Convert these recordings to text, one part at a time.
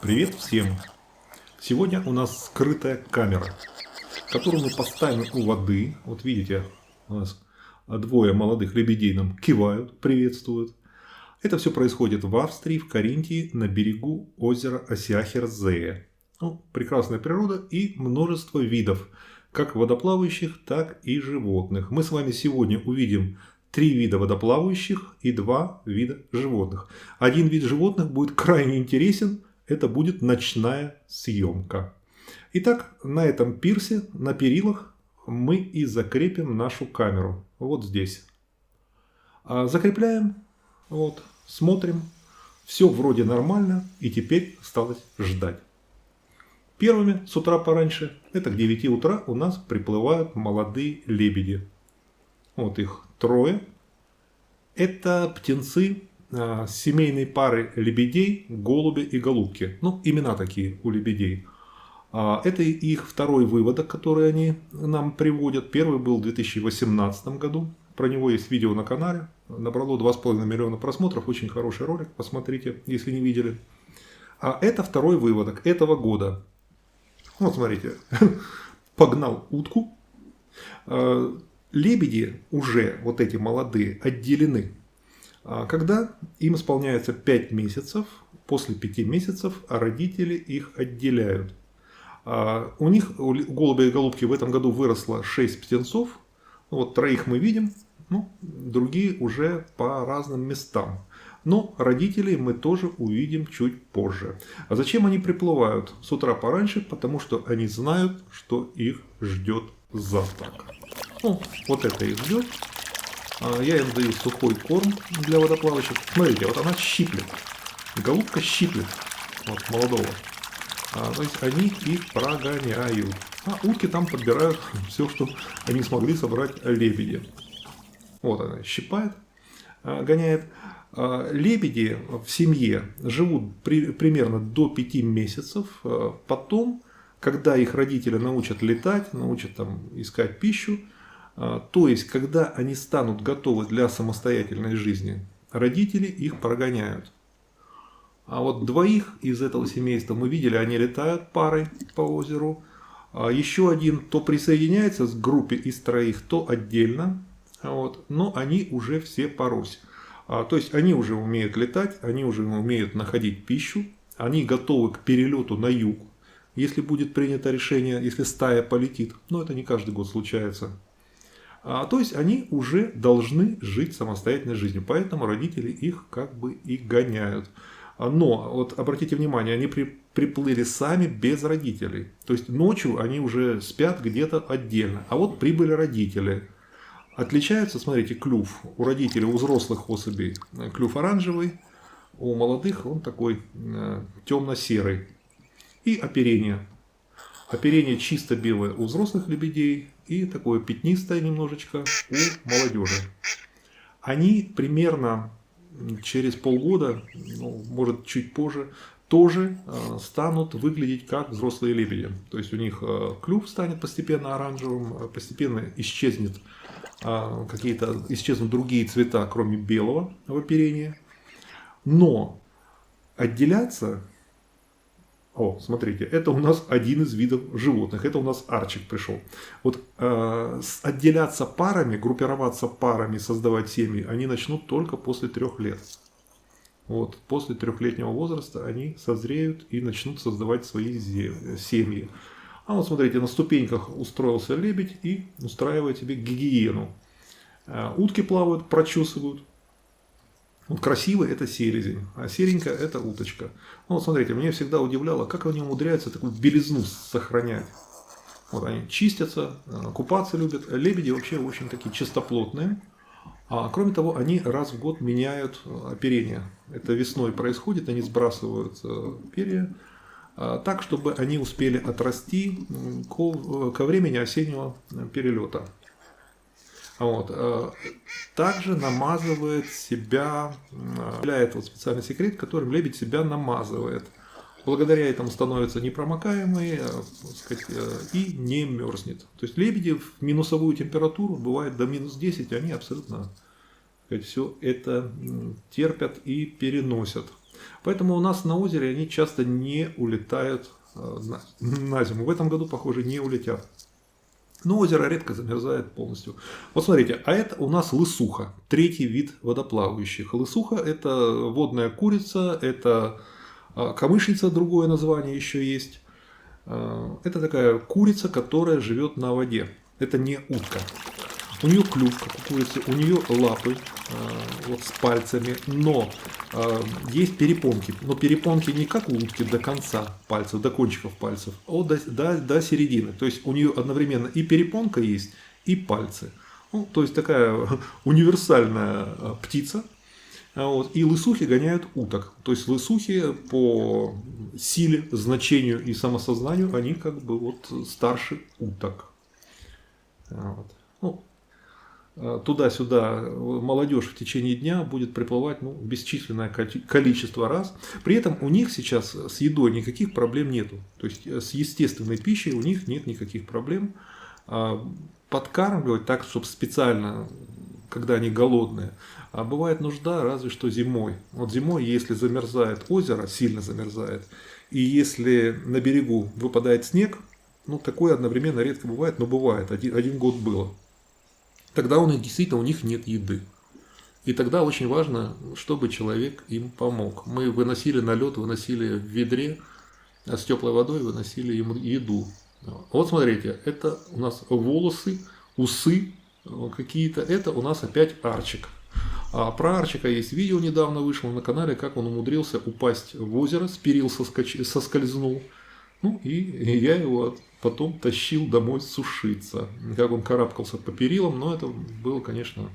Привет всем! Сегодня у нас скрытая камера, которую мы поставим у воды. Вот видите, у нас двое молодых лебедей нам кивают, приветствуют. Это все происходит в Австрии, в Каринтии, на берегу озера Осиахерзее. Ну, прекрасная природа и множество видов, как водоплавающих, так и животных. Мы с вами сегодня увидим 3 вида водоплавающих и 2 вида животных. Один вид животных будет крайне интересен. Это будет ночная съемка. Итак, на этом пирсе, на перилах, мы и закрепим нашу камеру. Вот здесь. Закрепляем. Вот. Смотрим. Все вроде нормально. И теперь осталось ждать. Первыми с утра пораньше, это к 9 утра, у нас приплывают молодые лебеди. Вот их 3. Это птенцы семейной пары лебедей, голубя и голубки. Ну, имена такие у лебедей. Это их 2-й выводок, который они нам приводят. Первый был в 2018 году. Про него есть видео на канале. Набрало 2,5 миллиона просмотров. Очень хороший ролик. Посмотрите, если не видели. А это 2-й выводок этого года. Вот смотрите. Погнал утку. Лебеди уже, вот эти молодые, отделены. Когда им исполняется 5 месяцев, после 5 месяцев родители их отделяют. У них, у голубя и голубки, в этом году выросло 6 птенцов. Вот 3 мы видим, ну, другие уже по разным местам. Но родителей мы тоже увидим чуть позже. А зачем они приплывают с утра пораньше? Потому что они знают, что их ждет завтрак. Ну, вот это их ждет. Я им даю сухой корм для водоплавающих. Смотрите, вот она щиплет. Голубка щиплет. Вот молодого. То есть они их прогоняют. А утки там подбирают все, что они смогли собрать лебеди. Вот она щипает, гоняет. Лебеди в семье живут примерно до 5 месяцев. Потом, когда их родители научат летать, научат там искать пищу, то есть, когда они станут готовы для самостоятельной жизни, родители их прогоняют. А вот 2 из этого семейства мы видели, они летают парой по озеру. Еще один то присоединяется к группе из 3, то отдельно. Вот, но они уже все порось. То есть, они уже умеют летать, они уже умеют находить пищу, они готовы к перелету на юг. Если будет принято решение, если стая полетит, но это не каждый год случается. То есть они уже должны жить самостоятельной жизнью, поэтому родители их как бы и гоняют. Но вот обратите внимание, они приплыли сами без родителей. То есть ночью они уже спят где-то отдельно. А вот прибыли родители. Отличается, смотрите, клюв у родителей, у взрослых особей клюв оранжевый, у молодых он такой темно-серый. И оперение. Оперение чисто белое у взрослых лебедей и такое пятнистое немножечко у молодежи. Они примерно через полгода, ну, может чуть позже, тоже станут выглядеть как взрослые лебеди. То есть у них клюв станет постепенно оранжевым, постепенно исчезнут другие цвета, кроме белого в оперении. Но отделяться... смотрите, это у нас один из видов животных. Это у нас арчик пришел. Вот отделяться парами, группироваться парами, создавать семьи, они начнут только после 3 лет. Вот, после 3-летнего возраста они созреют и начнут создавать свои семьи. А вот смотрите, на ступеньках устроился лебедь и устраивает себе гигиену. Утки плавают, прочесывают. Вот красивый это селезень, а серенькая это уточка. Ну, вот смотрите, меня всегда удивляло, как они умудряются такую белизну сохранять. Вот они чистятся, купаться любят. Лебеди вообще очень такие чистоплотные. А кроме того, они раз в год меняют оперение. Это весной происходит, они сбрасывают перья так, чтобы они успели отрасти ко времени осеннего перелета. Вот. Также намазывает себя, является вот специальный секрет, которым лебедь себя намазывает. Благодаря этому становится непромокаемый, и не мерзнет. То есть лебеди в минусовую температуру, бывает до -10, они абсолютно все это терпят и переносят. Поэтому у нас на озере они часто не улетают на зиму. В этом году, похоже, не улетят. Но озеро редко замерзает полностью. Вот смотрите, а это у нас лысуха, третий вид водоплавающих. Лысуха – это водная курица, это камышница, другое название еще есть. Это такая курица, которая живет на воде. Это не утка. У нее клюв, как у курицы, у нее лапы вот с пальцами, но есть перепонки. Но перепонки не как у утки до конца пальцев, до кончиков пальцев, а до середины. То есть у нее одновременно и перепонка есть, и пальцы. Ну, то есть такая универсальная птица. Вот. И лысухи гоняют уток. То есть лысухи по силе, значению и самосознанию, они как бы вот старше уток. Вот. Ну, туда-сюда молодежь в течение дня будет приплывать бесчисленное количество раз. При этом у них сейчас с едой никаких проблем нету. То есть с естественной пищей у них нет никаких проблем. Подкармливать так, чтобы специально, когда они голодные, бывает нужда разве что зимой. Вот зимой, если замерзает озеро, сильно замерзает, и если на берегу выпадает снег, такое одновременно редко бывает, но бывает, один год было. Тогда у них нет еды. И тогда очень важно, чтобы человек им помог. Мы выносили на лед, выносили в ведре с теплой водой, выносили им еду. Вот смотрите, это у нас волосы, усы какие-то, это у нас опять Арчик. А про Арчика есть видео, недавно вышло на канале, как он умудрился упасть в озеро, с перил соскользнул. И я его потом тащил домой сушиться. Как он карабкался по перилам, но это было, конечно,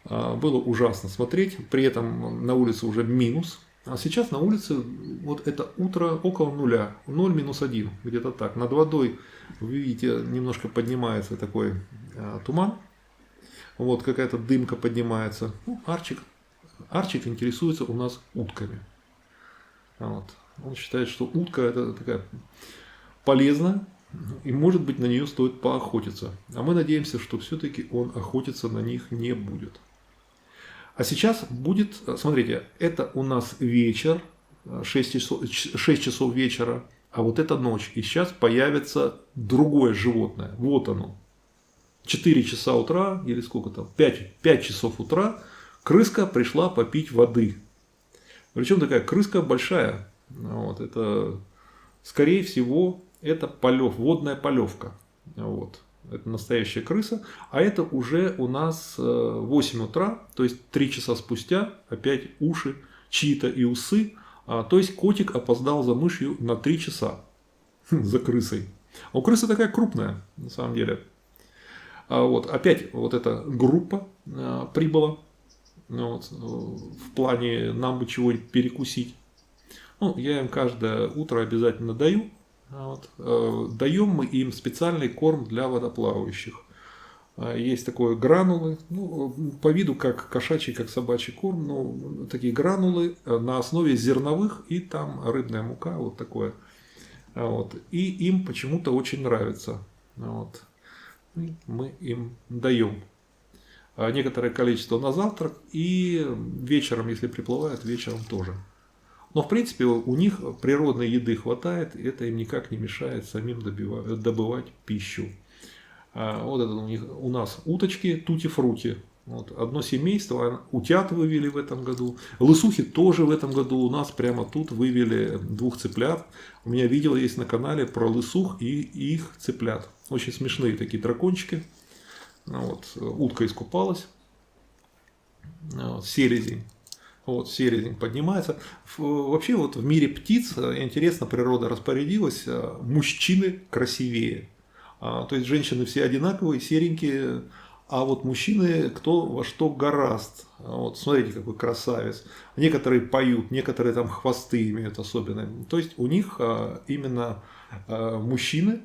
было ужасно смотреть. При этом на улице уже минус. А сейчас на улице вот это утро около нуля, 0 минус 1, где-то так. Над водой, вы видите, немножко поднимается такой туман. Вот какая-то дымка поднимается. Арчик интересуется у нас утками. Вот. Он считает, что утка это такая полезная, и может быть на нее стоит поохотиться. А мы надеемся, что все-таки он охотиться на них не будет. А сейчас будет, смотрите, это у нас вечер, 6 часов вечера, а вот это ночь. И сейчас появится другое животное. Вот оно. 4 часа утра, или сколько там, 5 часов утра, крыска пришла попить воды. Причем такая крыска большая. Вот, это, скорее всего, это водная полевка. Вот. Это настоящая крыса. А это уже у нас 8 утра, то есть 3 часа спустя, опять уши чьи-то и усы. То есть котик опоздал за мышью на 3 часа за крысой. А у крысы такая крупная, на самом деле. Вот, опять вот эта группа прибыла. Вот, в плане нам бы чего-нибудь перекусить. Я им каждое утро обязательно даю. Вот. Даем мы им специальный корм для водоплавающих. Есть такое гранулы, по виду как кошачий, как собачий корм, но такие гранулы на основе зерновых и там рыбная мука, вот такое. Вот. И им почему-то очень нравится. Вот. И мы им даем некоторое количество на завтрак и вечером, если приплывают, вечером тоже. Но в принципе у них природной еды хватает, и это им никак не мешает самим добывать пищу. Вот это у нас уточки тути-фрути. Вот. Одно семейство, утят вывели в этом году. Лысухи тоже в этом году у нас прямо тут вывели 2 цыплят. У меня видео есть на канале про лысух и их цыплят. Очень смешные такие дракончики. Вот. Утка искупалась. Вот. Селезень. Вот, селезень поднимается. Вообще вот в мире птиц, интересно, природа распорядилась, мужчины красивее. То есть женщины все одинаковые, серенькие, а вот мужчины кто во что горазд. Вот, смотрите, какой красавец. Некоторые поют, некоторые там хвосты имеют особенные. То есть у них именно мужчины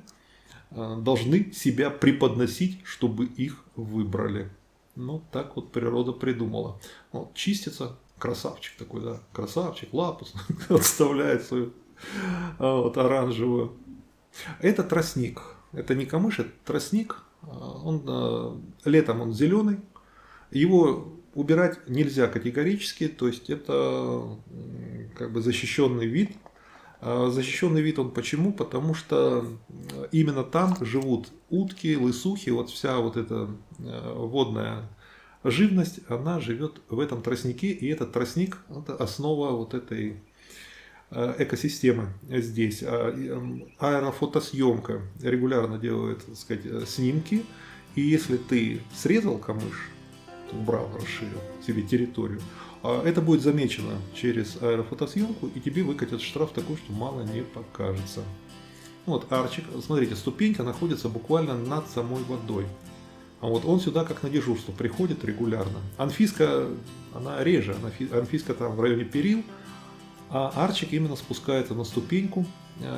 должны себя преподносить, чтобы их выбрали. Так вот природа придумала. Вот, чистится. Красавчик такой, да, красавчик, лапус, отставляет свою оранжевую. Это тростник, это не камыш, это тростник. Летом он зеленый, его убирать нельзя категорически, то есть это как бы защищенный вид. Защищенный вид он почему? Потому что именно там живут утки, лысухи, вот вся вот эта водная живность, она живет в этом тростнике, и этот тростник – это основа вот этой экосистемы здесь. Аэрофотосъемка регулярно делает, так сказать, снимки, и если ты срезал камыш, убрал, расширил себе территорию, это будет замечено через аэрофотосъемку, и тебе выкатят штраф такой, что мало не покажется. Вот арчик, смотрите, ступенька находится буквально над самой водой. А вот он сюда как на дежурство приходит регулярно. Анфиска, она реже, Анфиска там в районе перил, а арчик именно спускается на ступеньку.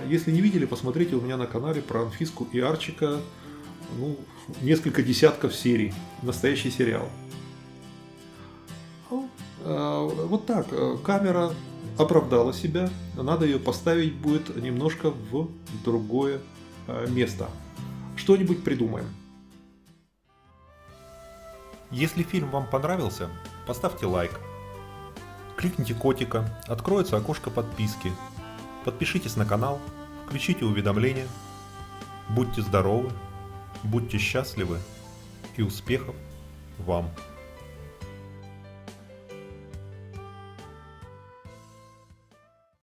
Если не видели, посмотрите у меня на канале про Анфиску и арчика, ну, несколько десятков серий, настоящий сериал. Вот так, камера оправдала себя, надо ее поставить будет немножко в другое место. Что-нибудь придумаем. Если фильм вам понравился, поставьте лайк. Кликните котика, откроется окошко подписки. Подпишитесь на канал, включите уведомления. Будьте здоровы, будьте счастливы и успехов вам!